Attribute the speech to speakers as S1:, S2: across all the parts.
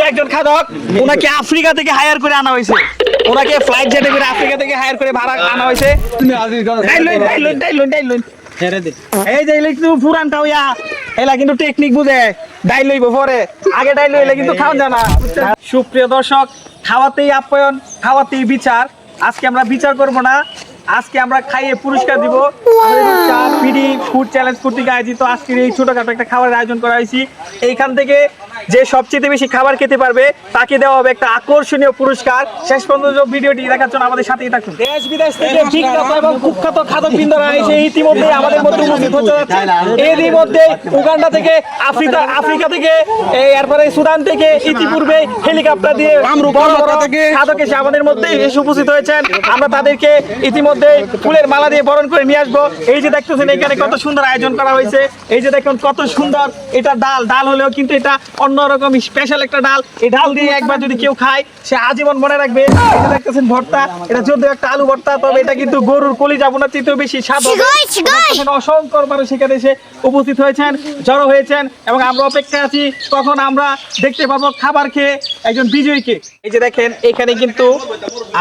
S1: একজন খাদক, ওনাকে আফ্রিকা থেকে হায়ার করে আনা হয়েছে, ওনাকে ফ্লাইট জেটে করে আফ্রিকা থেকে হায়ার করে ভাড়া আনা হয়েছে। এই যে একটু পুরানটা হইয়া এলা কিন্তু টেকনিক বুঝে ডাইল লইব পরে, আগে ডাইল লইলে কিন্তু খাওয়া যায় না। সুপ্রিয় দর্শক, খাওয়াতেই আপ্যায়ন, খাওয়াতেই বিচার। আজকে আমরা বিচার করব না, আজকে আমরা খাইয়ে পুরস্কার দিব। আমাদের পিডি ফুড চ্যালেঞ্জ কর্তৃক আয়োজিত আজকের এই ছোটখাটো একটা খাবারের আয়োজন করা হয়েছে। এইখান থেকে যে সবচেয়ে বেশি খাবার খেতে পারবে তাকে দেওয়া হবে একটা আকর্ষণীয় পুরস্কার। শেষ পর্যন্ত ভিডিওটি দেখার জন্য আমাদের সাথেই থাকুন। দেশ বিদেশ থেকে বিখ্যাত এবং কুখ্যাত খাদকবৃন্দরা এসে ইতিমধ্যে আমাদের মধ্যে উপস্থিত হতে যাচ্ছে। এরই মধ্যে উগান্ডা থেকে, আফ্রিকা থেকে, এরপরে সুদান থেকে ইতিপূর্বে হেলিকপ্টার দিয়ে খাদক এসে আমাদের মধ্যে এসে উপস্থিত হয়েছেন। আমরা তাদেরকে ইতিমধ্যে ফুলের মালা দিয়ে বরণ করে নিয়ে আসবো। এই যে দেখতেছেন এখানে কত সুন্দর আয়োজন করা হয়েছে, এই যে দেখুন কত সুন্দর। এটা ডাল হলেও কিন্তু এটা অন্যরকম স্পেশাল একটা ডাল। এই ডাল দিয়ে একবার যদি কেউ খায় সে আজীবন মনে রাখবে। এটা দেখতেছেন ভর্তা, এটা যদিও একটা আলু ভর্তা, তবে এটা কিন্তু গরুর কলিজা বোনার চেয়েও বেশি স্বাদ হবে। অসংখ্য মানুষ সেখানে এসে উপস্থিত হয়েছেন, জড়ো হয়েছেন, এবং আমরা অপেক্ষা আছি কখন আমরা দেখতে পাবো খাবার খেয়ে একজন বিজয়ীকে। এই যে দেখেন এখানে কিন্তু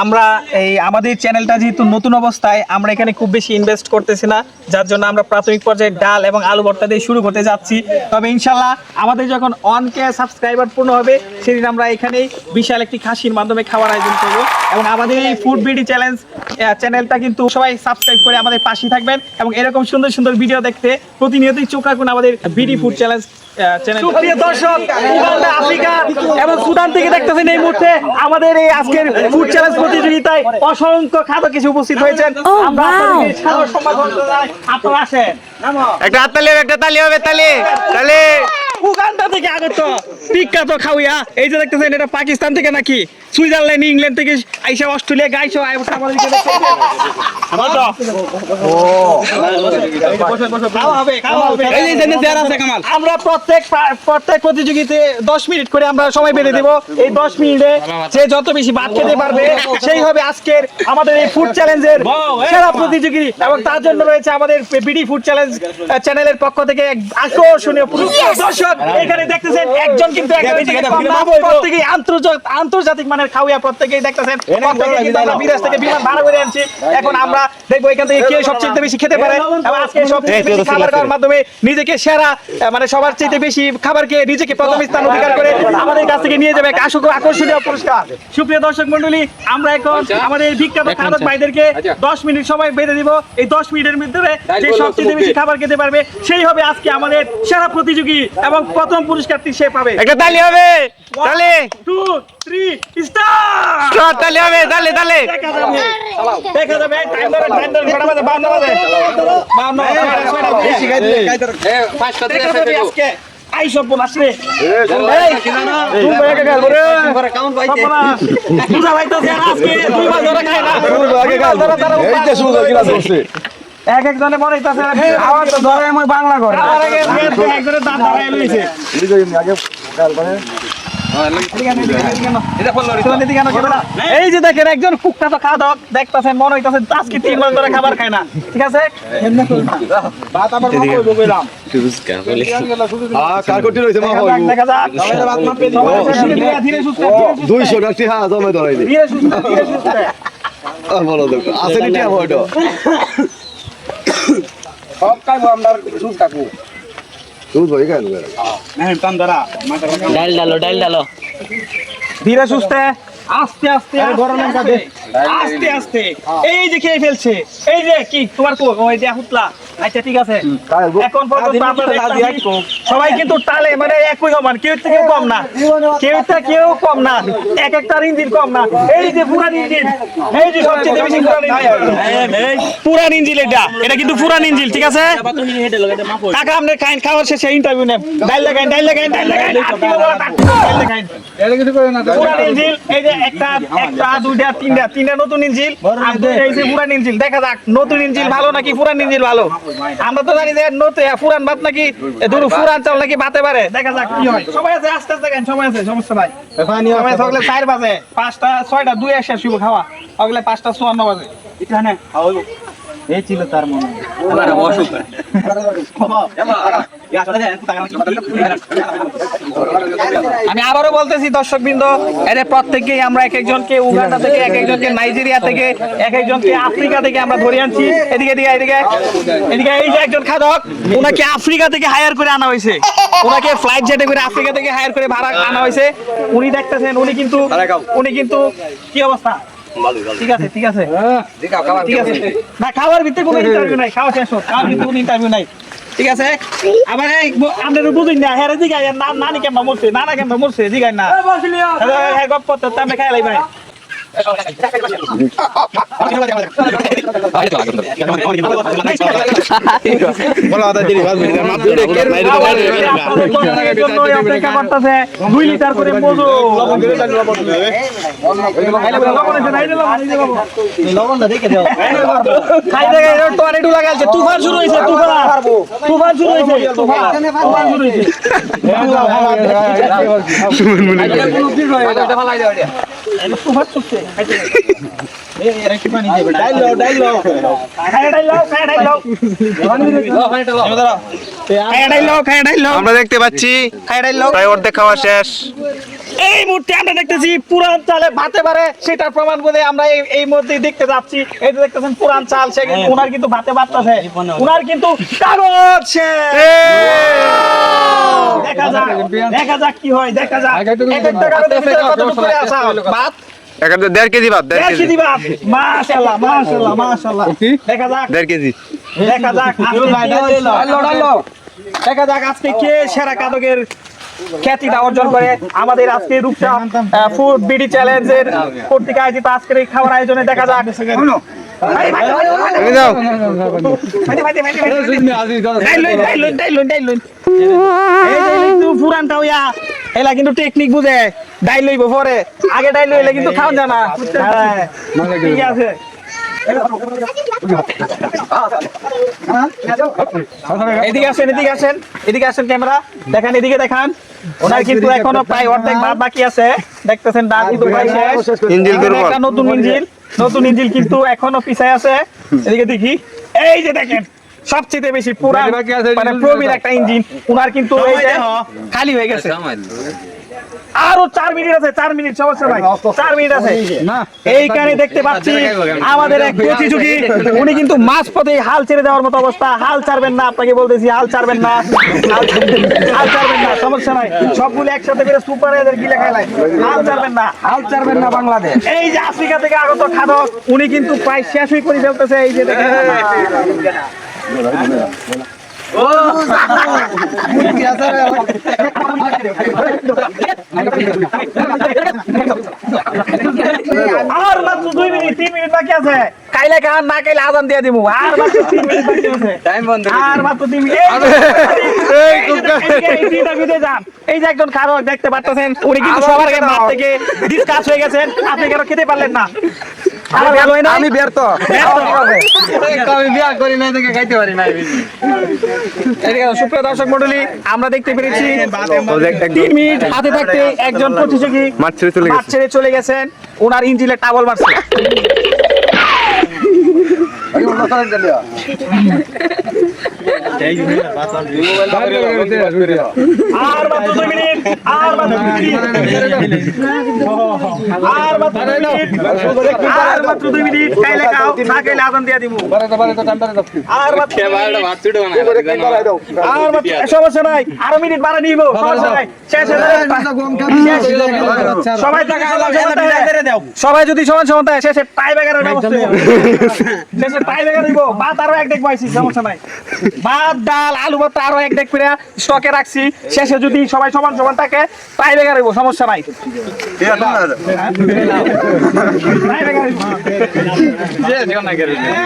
S1: আমরা আমাদের চ্যানেলটা যেহেতু নতুন অবস্থায়, আমরা এখানে খুব বেশি ইনভেস্ট করতেছি না, যার জন্য আমরা প্রাথমিক পর্যায়ে ডাল এবং আলু ভর্তা দিয়ে শুরু করতে যাচ্ছি। তবে ইনশাল্লাহ আমাদের যখন 1K সাবস্ক্রাইবার পূর্ণ হবে সেদিন আমরা এখানেই বিশাল একটি খাসির মাধ্যমে খাবার আয়োজন করব। এবং আমাদের এই ফুড বিডি চ্যালেঞ্জ চ্যানেলটা কিন্তু সবাই সাবস্ক্রাইব করে আমাদের পাশে থাকবেন, এবং এরকম সুন্দর সুন্দর ভিডিও দেখতে প্রতিনিয়তই চোখ রাখুন আমাদের বিডি ফুড চ্যালেঞ্জ চ্যানেল। সুপ্রিয় দর্শক, উগান্ডা, আফ্রিকা এবং সুদান থেকে দেখতেছেন এই মুহূর্তে আমাদের এই আজকের ফুড চ্যালেঞ্জ প্রতিযোগিতায় অসংখ্য খাদক এসে উপস্থিত হয়েছেন। আমরা আপনাদের সাদর সম্মান জানাই, আপনারা আসেন।
S2: একটা হাততালি হবে, একটা তালি হবে, তালি তালি।
S1: উগান্ডা থেকে আগত বিখ্যাত খাওয়া, এই যে দেখতেছেন এটা পাকিস্তান থেকে নাকি সুইজারল্যান্ড, ইংল্যান্ড থেকে আইসা, অস্ট্রেলিয়া গাইছো আমাদেরকে আমরা প্রত্যেক প্রতিযোগিতায় 10 মিনিট করে আমরা সময় বেঁধে দেব। এই 10 মিনিটে যে যত বেশি ভাত খেতে পারবে সেই হবে আজকের আমাদের এই ফুড চ্যালেঞ্জের সেরা প্রতিযোগী। এবং তার জন্য রয়েছে আমাদের বিডি ফুড চ্যালেঞ্জ চ্যানেলের পক্ষ থেকে এক আকর্ষণীয় পুরস্কার। দর্শক এখানে দেখতেছেন একজন কিন্তু প্রত্যেকেই আন্তর্জাতিক মানের খাওয়া, প্রত্যেকেই দেখতেছেন আমরা বিদেশ থেকে বিমান ভাড়া করে আনছি। এখন আমরা দেখবো এখান থেকে কে সবচেয়ে বেশি খেতে পারে, এবং আজকে সবচেয়ে বেশি খাবার খাওয়ার মাধ্যমে নিজেকে সেরা, মানে সবার চেয়ে বেশি খাবার খেয়ে নিজেকে প্রথম স্থান অধিকার করে আমাদের কাছ থেকে নিয়ে যাবে এক আকর্ষণীয় পুরস্কার। সুপ্রিয় দর্শক মন্ডলী, আমরা এখন আমাদের বিখ্যাত খাদক ভাইদেরকে 10 মিনিট সময় বেঁধে দিব। এই 10 মিনিটের ভিতরে যে সবচেয়ে বেশি খাবার খেতে পারবে সেই হবে আজকে আমাদের সেরা প্রতিযোগী, এবং প্রথম পুরস্কারটি সে পাবে।
S2: একটা তালি হবে, তালি
S1: 2 3 স্টার্ট।
S2: স্টার্ট, তালি হবে, তালি তালি।
S1: দেখা যাবে টাইম ধরে কটা বাজে? 52 বাজে। 52 বেশি গাইতে এ 5টা থেকে আজকে আই সব বোন আসলে এই তুমি ভাই কে গেল রে কাউন্ট পাইতে বুঝা ভাইতো যে আজকে 2 মাস ধরে খায় না, আগে গাল এই যে সুন্দর কিলা করছে এক এক জনে মনে হইতাছে আওয়াজ তো ধরে মই বাংলা করে আর আগে একজনের দাঁত ধরাই লইছে আগে গাল করে। এই যে দেখেন একজন কুখ্যাত খাদক, দেখতেছেন মনে হইতাছে আজকে 3 মাস ধরে খাবার খায় না। ঠিক আছে, ভাত আবার মা কইবো কইলাম কারকটি রইছে মা হইবো দেখা যাক ভাত মা পেলি ধীরে সুস্থে
S3: 200 টাকা হ্যাঁ জমে ধরাই দে
S1: ধীরে সুস্থে
S3: বলো দেখো আসলে টিয়া হয়তো
S1: সব খাইবো আমরা সুস্থ থাকবো।
S3: দুধ হই গেল
S2: ডাল ডালো
S1: ধীরে সুস্থে আস্তে আস্তে আস্তে আস্তে এই যে খেয়ে ফেলছে। এই যে কি তোমার ওই যে হুতলা। আচ্ছা ঠিক আছে, এখন সবাই কিন্তু টালে, মানে একই সমান, কেউ থেকে কম না, কেউ কম না, এক একটা ইঞ্জিন কম না। এই যে পুরান ইঞ্জিন, এই যে সবচেয়ে বেশি পুরান ইঞ্জিন, এটা কিন্তু পুরান ইঞ্জিন। ঠিক আছে কাকা, আপনার খাওয়ার শেষে ইন্টারভিউ নেন। ডাইল লাগাইন পুরান ইঞ্জিন। এই যে একটা দুইটা তিনটা নতুন ইঞ্জিন, এই যে পুরান ইঞ্জিন। দেখা যাক নতুন ইঞ্জিন ভালো নাকি পুরান ইঞ্জিন ভালো। আমরা তো জানি যে পুরান ভাত নাকি পুরান চাল নাকি বাতে পারে। দেখা যাক কি হয়। সবাই আছে, আস্তে আস্তে খান, সময় আছে, সমস্যা নাই। সময় থাকলে 4 বাজে, 5টা 6টা 2 1 শুভ খাওয়া ওগুলো 5টা 54 বাজে। এখানে এই ছিল তার মনে আমি আবারও বলতেছি দর্শকবৃন্দ, এর প্রত্যেককেই আমরা এক একজনকে উগান্ডা থেকে, এক একজনকে নাইজেরিয়া থেকে, এক একজনকে আফ্রিকা থেকে আমরা ধরে আনছি। এদিকে এদিকে এদিকে এদিকে এই যে একজন খাদক, ওনাকে আফ্রিকা থেকে হায়ার করে আনা হয়েছে, ওনাকে ফ্লাইট জেটে করে আফ্রিকা থেকে হায়ার করে ভাড়া আনা হয়েছে। উনি দেখতেছেন, উনি কিন্তু কি অবস্থা? ঠিক আছে ঠিক আছে ঠিক আছে, না খাওয়ার ভিতরে কোনো ইন্টারভিউ নাই, খাওয়া শেষ হোক, খাওয়ার ভিতরে কোনো ইন্টারভিউ নাই, ঠিক আছে। আবার আপনারা বুঝুন না, হ্যাঁ জিগাই নানি কেমন মরছে, নানা কেমন মরছে জিগাই না, হ্যাঁ গপ করতে আমি খাই লাই ভাই। অপেক্ষা করতেছে 2 লিটার করে মজু তুফান শুরু হয়েছে, তুফান শুরু হয়েছে, তুফান শুরু হয়েছে। তুফান চলছে,
S2: আমরা দেখতে পাচ্ছি প্রায় অর্ধেক খাওয়া শেষ।
S1: এই মুহূর্তে আমরা দেখতেছি পুরান চালে ভাতে পারে, সেটার প্রমাণ বলে আমরা এই মুহূর্তে দেখতে যাচ্ছি। এই যে দেখতেছেন পুরান চাল, সে কিন্তু ওনার কিন্তু ভাতে পারতেছে, ওনার কিন্তু কাগজ শেষ। দেখা যাক কি হয়, দেখা যাক এক একটা কাগজের ভিতরে কতটুকু করে আসা ভাত।
S2: 1.5 কেজি ভাত, 1.5 কেজি
S1: ভাত, মাশাআল্লাহ মাশাআল্লাহ মাশাআল্লাহ। দেখা যাক
S2: 1.5 কেজি,
S1: দেখা যাক দেখা যাক আজকে কে সেরা কাদকের খ্যাতিটা অর্জন করে। আমাদের আজকে রূপসা ফুড বিডি চ্যালেঞ্জের কর্তৃক আয়োজিত আজকের এই খাবার আয়োজনে দেখা যাক। পুরানটা হইয়া এলা কিন্তু টেকনিক বুঝে ডাইল লইব পরে, আগে ডাইল লইলে কিন্তু খাওয়া যায় না, ঠিক আছে। এদিকে আসেন, এদিকে আসেন, এদিকে আসেন, ক্যামেরা দেখান, এদিকে দেখান। ওনার কিন্তু এখনো প্রায় অর্ধেক ভাত বাকি আছে, দেখতেছেন ডাল কিন্তু প্রায় শেষ। একটা নতুন ইঞ্জিল কিন্তু এখনো পিছায় আছে, এদিকে দেখি, এই যে দেখেন সবচেয়ে বেশি পুরান মানে প্রবীণ একটা ইঞ্জিন, ওনার কিন্তু এই যে খালি হয়ে গেছে। আরো 4 মিনিট আছে, 4 মিনিট, সমস্যা নাই, 4 মিনিট আছে। এইখানে দেখতে পাচ্ছি আমাদের এক প্রতিযোগী, উনি কিন্তু মাঝ পথে হাল ছেড়ে দেওয়ার মতো অবস্থা। হাল ছাড়বেন না, আপনাকে বলতেছি, হাল ছাড়বেন না, হাল ছাড়বেন না, সমস্যা নাই, সবগুলো একসাথে করে সুপার এদের গিলে খাইলাই, হাল ছাড়বেন না, হাল ছাড়বেন না বাংলাদেশ। এই যে আফ্রিকা থেকে আগত খাদক, উনি কিন্তু প্রায় শেষই করে ফেলতেছে, এই যে দেখেন। আর মাত্র 2 মিনিট 3 মিনিট বাকি আছে, খাইলে খান, না খাইলে আজান দিয়ে দিব। আর মাত্র 3 মিনিট বাকি আছে, আর মাত্র 3 মিনিট। এই যে একজন খাদক দেখতে পাচ্ছেন, উনি কিন্তু সবার আগে মাঠ থেকে ডিসকাস হয়ে গেছেন, আপনি কেন খেতে পারলেন না? আমি ব্যর্থ, আমি বিয়া করি নাই থেকে খাইতে পারি নাই। সুপ্রিয় দর্শক মণ্ডলী, আমরা দেখতে পেরেছি 3 মিনিট হাতে থাকতে একজন প্রতিযোগী মাঠ ছেড়ে চলে গেছেন, ওনার ইঞ্জিনে টাবল মারছে। আর মাত্র 2 মিনিট, আর মাত্র 2 মিনিট, আর মাত্র 2 মিনিট, খাইলে খাও, না খাইলে আজান দিয়ে দিব। আর মাত্র সমস্যা নাই, আরো মিনিট বাড়া নিব, সমস্যা নাই, সবাই যদি সমান সমান থাকে, শেষে টাই ব্রেকারের ব্যবস্থা, শেষে টাই ব্রেকার দিব। ভাত আরো এক ডেক পাইছি, সমস্যা নাই, ভাত ডাল আলু ভাত আরো এক ডেক করে স্টকে রাখছি, শেষে যদি সবাই সমান সমান থাকে টাই ব্রেকার হইব, সমস্যা নাই।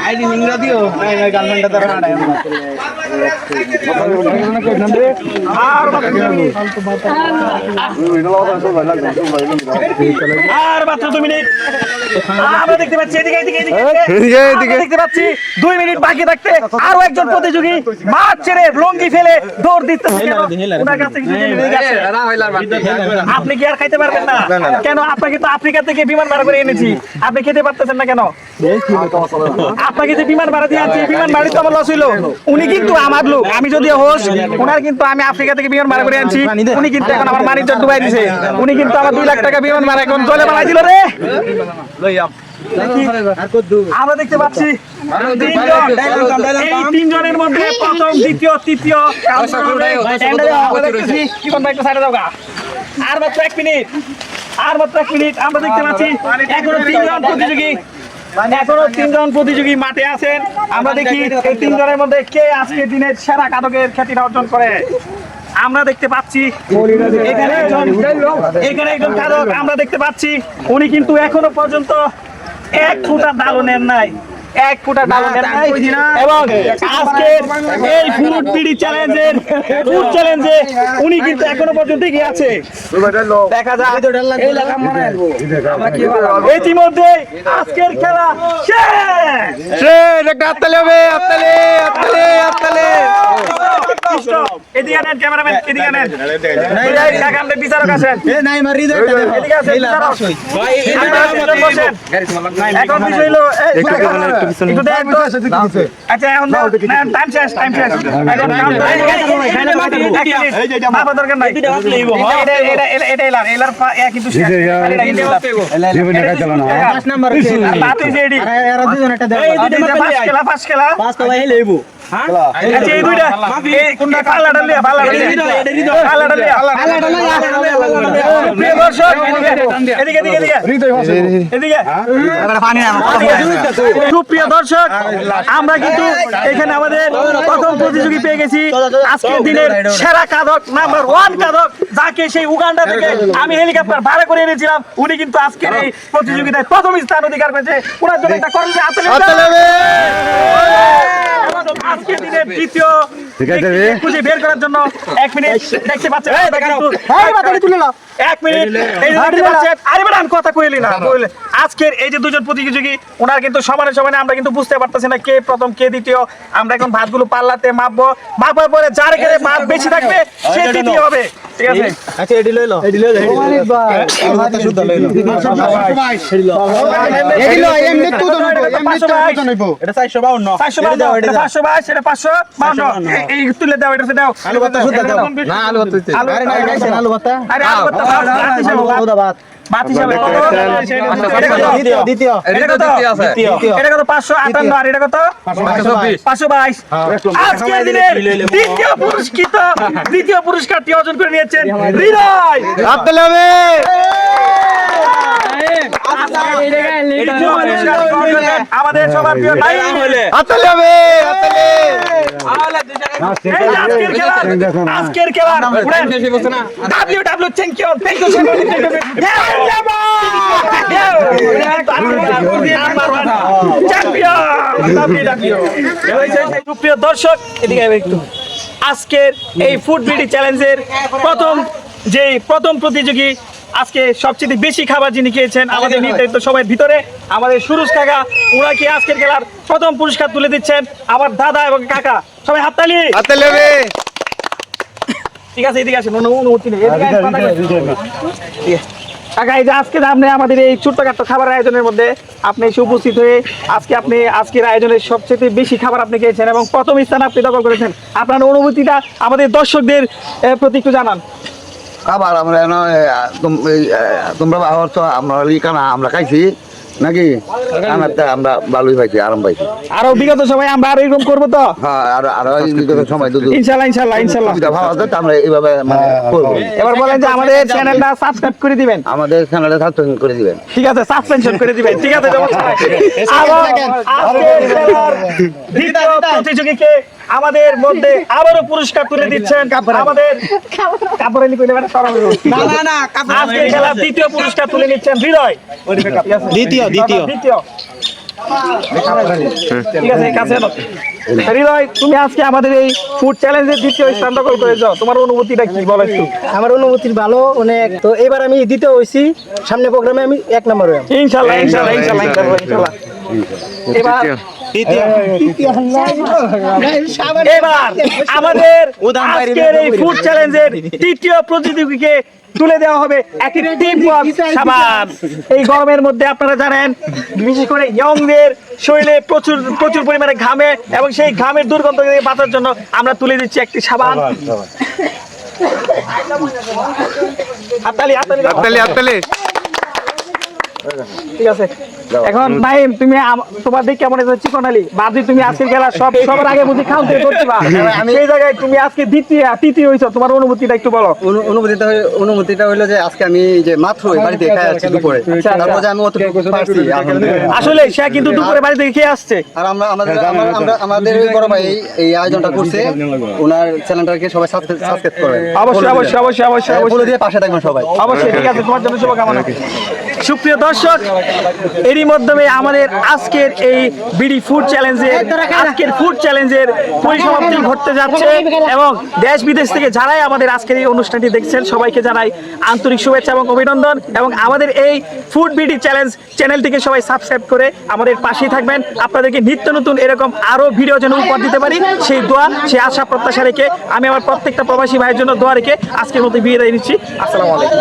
S1: আইডি নিংরা দিও, গার্লফ্রেন্ডটা আর মাত্র 2 মিনিট। আর মাত্র 2 মিনিট। আমরা দেখতে পাচ্ছি এদিকে আমরা দেখতে পাচ্ছি 2 মিনিট বাকি থাকতে আরো একজন প্রতিযোগী মাঠ ছেড়ে লঙ্গি ফেলে দৌড় দিতে। ওনার কাছে কিছু জেনে নিয়ে গেছে। আপনি কি আর খাইতে পারবেন না? কেন? আপনাকে তো আফ্রিকা থেকে বিমান ভাড়া করে এনেছি, আপনি খেতে পারতেছেন না কেন? আপনাকে যে বিমান ভাড়া দিয়ে আনছি, বিমান ভাড়া তো আমার লস হইলো। উনি কিন্তু আমার লোক, আমি যদিও হোস্ট, ওনার কিন্তু আমি আফ্রিকা থেকে বিমান ভাড়া করে আনছি। উনি কিন্তু এখন আমার মানিজ্য ডুবাই দিছে। উনি কিন্তু আমার 2 লাখ টাকা বিমান ভাড়া এখন জলে বানাই দিল রে। আমরা দেখতে পাচ্ছি 3 জন। এই 3 জনের মধ্যে প্রথম, দ্বিতীয়, তৃতীয় আমরা দেখতেছি। জীবন ভাই একটু সাইডে যাও গা। আর মাত্র 1 মিনিট, আর মাত্র 1 মিনিট। আমরা দেখতে পাচ্ছি এখনো 3 জন প্রতিযোগী, এখনো 3 জন প্রতিযোগী মাঠে আছেন। আমরা দেখি এই 3 জনের মধ্যে কে আজকের দিনের সেরা কাদকের খ্যাতিটা অর্জন করে। আমরা দেখতে পাচ্ছি এখানে একজন কাদক আমরা দেখতে পাচ্ছি, উনি কিন্তু এখনো পর্যন্ত 1 ফুটা ডালও নেন নাই, 1 ফুটা ডালও নেন নাই। এবং আজকের এই ফুড পিডি চ্যালেঞ্জে উনি কিন্তু এখনো পর্যন্ত এগিয়ে আছে। দেখা যাক ইতিমধ্যে আজকের খেলা শেষ।
S2: একটা হাততালি হবে, হাততালি, হাততালি, হাততালি।
S1: এদিকে নেন ক্যামেরাম্যান, এদিকে নেন। কাকা আমাদের বিচারক আছেন। এদিকে আছেন বিচারক। বসেন। এখন বিষয় হলো একটু দেন তো। আচ্ছা এখন টাইম শেষ, টাইম শেষ। মাপা দরকার নাই। এটা এলার কিন্তু শেষ। বাতি জেডি। পাঁচ খেলা। আচ্ছা এই দুইটা কোনটা পাল্লাটা লিয়া, পাল্লাটা লিয়া। প্রিয় দর্শক এদিকে সুপ্রিয় দর্শক, আমরা কিন্তু এখানে আমাদের প্রথম প্রতিযোগী পেয়ে গেছি। আজকের দিনের সেরা কাদক, নাম্বার 1 কাদক, যাকে সেই উগান্ডা থেকে আমি হেলিকপ্টার ভাড়া করে এনেছিলাম, উনি কিন্তু আজকের এই প্রতিযোগিতায় প্রথম স্থান অধিকার করেছে। ওনার জন্য একটা করলে আজকের দিনের দ্বিতীয় খুঁজে বের করার জন্য 1 মিনিট দেখতে পাচ্ছেন। 1 মিনিট এই যে দেখতে পাচ্ছেন। আরে বেটা আমি কথা কইলি না, আজকের এই যে 2 জন প্রতিযোগী, ওনার কিন্তু সমানে সমানে, আমরা কিন্তু বুঝতে পারতেছি না কে প্রথম কে দ্বিতীয়। আমরা এখন ভাতগুলো পাল্লাতে মাপবো, মাপার পরে যার এখানে ভাত বেশি থাকবে সে তৃতীয় হবে। ঠিক আছে? আচ্ছা এডি লইলো, এডি লইলো মানিক ভাই মাথা শুদ্ধ লইলো। এডি লই এমনি তো তো নইবো। এটা 452 এটা 522 এটা 552। এই তুলে দাও, এটা দাও। আলু ভর্তা শুদ্ধ দাও না, আলু ভর্তা দিতে। আরে না গাইছেন আলু ভর্তা, আরে আলু ভর্তা ভাত ভাত হিসাবে দ্বিতীয় এটা কত? এটা কত? 558। আর এটা কত? 522। আজকের দিনের দ্বিতীয় পুরস্কারটি অর্জন করে নিয়েছেন হৃদয়।
S2: হাততালি হবে।
S1: আমাদের সবার প্রিয় নাইম।
S2: হাততালি হবে, হাততালি।
S1: আজকের খেলা WW চ্যাম্পিয়ন সুপ্রিয় দর্শক এদিকে একটু, আজকের এই ফুড বিডি চ্যালেঞ্জের প্রথম প্রতিযোগী, আজকে সবচেয়ে বেশি খাবার যিনি খেয়েছেন আমাদের নির্ধারিত সময়ের ভিতরে, আমাদের সুরজ কাকা, ওনাকে আজকের খেলার প্রথম পুরস্কার তুলে দিচ্ছেন আমার দাদা এবং কাকা। সবাই হাততালি।
S2: হাততালি হবে।
S1: ঠিক আছে এদিকে আসেন, অনুমতি নেই। কাকা এই যে আজকে আপনি আমাদের এই ছোট্টখাট্ট খাবার আয়োজনের মধ্যে আপনি এসে উপস্থিত হয়ে আপনি আজকের আয়োজনের সবচেয়ে বেশি খাবার আপনি খেয়েছেন এবং প্রথম স্থান আপনি দখল করেছেন। আপনার অনুভূতিটা আমাদের দর্শকদের প্রতি একটু জানান।
S3: খাবার আমরা তোমরা আমরা খাইছি নাকি? আমরা ভালোই পাইছি, আরাম পাইছি।
S1: আরো বিগত সময় আমরা আরো এরকম করবো তো।
S3: হ্যাঁ আরো সময়
S1: ইনশাল্লাহ
S3: আমরা এইভাবে করবো।
S1: এবার বলেন যে আমাদের চ্যানেলটা সাবস্ক্রাইব করে দিবেন।
S3: আমাদের চ্যানেলটা সাবস্ক্রাইব করে দিবেন।
S1: ঠিক আছে, সাসপেনশন করে দিবেন। ঠিক আছে, দ্বিতীয় প্রতিযোগীকে আমাদের মধ্যে আবারও পুরস্কার তুলে দিচ্ছেন আমাদের আজকের খেলার দ্বিতীয় পুরস্কার তুলে নিচ্ছেন হৃদয়। দ্বিতীয় ঠিক আছে কাছে এনো। হৃদয়, তুমি আজকে আমাদের এই ফুড চ্যালেঞ্জের দ্বিতীয় স্থান দখল করেছো, তোমার অনুভূতিটা কি বলো একটু?
S4: আমার অনুভূতি ভালো অনেক। তো এবার আমি দ্বিতীয় হয়েছি, সামনে প্রোগ্রামে আমি 1 নম্বর হই।
S1: ইনশাআল্লাহ ইনশাআল্লাহ ইনশাআল্লাহ ইনশাআল্লাহ। এবার এবার আমাদের আজকের এই ফুড চ্যালেঞ্জের তৃতীয় প্রতিযোগীকে তুলে দেওয়া হবে একটি টিম সাবান। এই গরমের মধ্যে আপনারা জানেন বিশেষ করে ইয়ংদের শরীরে প্রচুর প্রচুর পরিমাণে ঘামে এবং সেই ঘামের দুর্গন্ধ থেকে বাঁচার জন্য আমরা তুলে দিচ্ছি একটি সাবান। হাততালি হাততালি দাও।
S2: হাততালি হাততালি।
S1: ঠিক আছে, এখন নাইম তুমি তোমার দিক কেমন আছে চিকনালি বাজি? তুমি আজকের খেলা সবার আগে বুঝি খাওয়াতে করছিবা, সেই জায়গায় তুমি আজকে তৃতীয় হইছো, তোমার অনুভূতিটা একটু বলো।
S4: অনুভূতিটা হলো যে আজকে আমি যে মাত্র বাড়িতে খেয়ে আসছি দুপুরে, তারপর যে আমি অতটুকু পারছি আলহামদুলিল্লাহ।
S1: আসলে সে কিন্তু দুপুরে বাড়ি থেকে খেয়ে আসছে।
S4: আর আমাদের ওই বড় ভাই এই আয়োজনটা করছে, ওনার চ্যানেলটাকে সবাই সাবস্ক্রাইব করবেন।
S1: অবশ্যই অবশ্যই অবশ্যই অবশ্যই
S4: বলে
S1: অবশ্যই
S4: দিয়ে পাশে থাকবেন সবাই।
S1: অবশ্যই, ঠিক আছে, তোমার জন্য শুভকামনা। সুপ্রিয় দর্শক, এরই মাধ্যমে আমাদের আজকের এই বিডি ফুড চ্যালেঞ্জের পরিসমাপ্তি ঘটতে যাচ্ছে এবং দেশ বিদেশ থেকে যারাই আমাদের আজকের এই অনুষ্ঠানটি দেখছেন সবাইকে জানাই আন্তরিক শুভেচ্ছা এবং অভিনন্দন। এবং আমাদের এই ফুড বিডি চ্যালেঞ্জ চ্যানেলটিকে সবাই সাবস্ক্রাইব করে আমাদের পাশেই থাকবেন। আপনাদেরকে নিত্য নতুন এরকম আরো ভিডিও যেন উপহার দিতে পারি সেই দোয়া, সেই আশা প্রত্যাশা রেখে আমি আমার প্রত্যেকটা প্রবাসী ভাইয়ের জন্য দোয়া রেখে আজকের মতো বিদায় নিচ্ছি। আসসালামু আলাইকুম।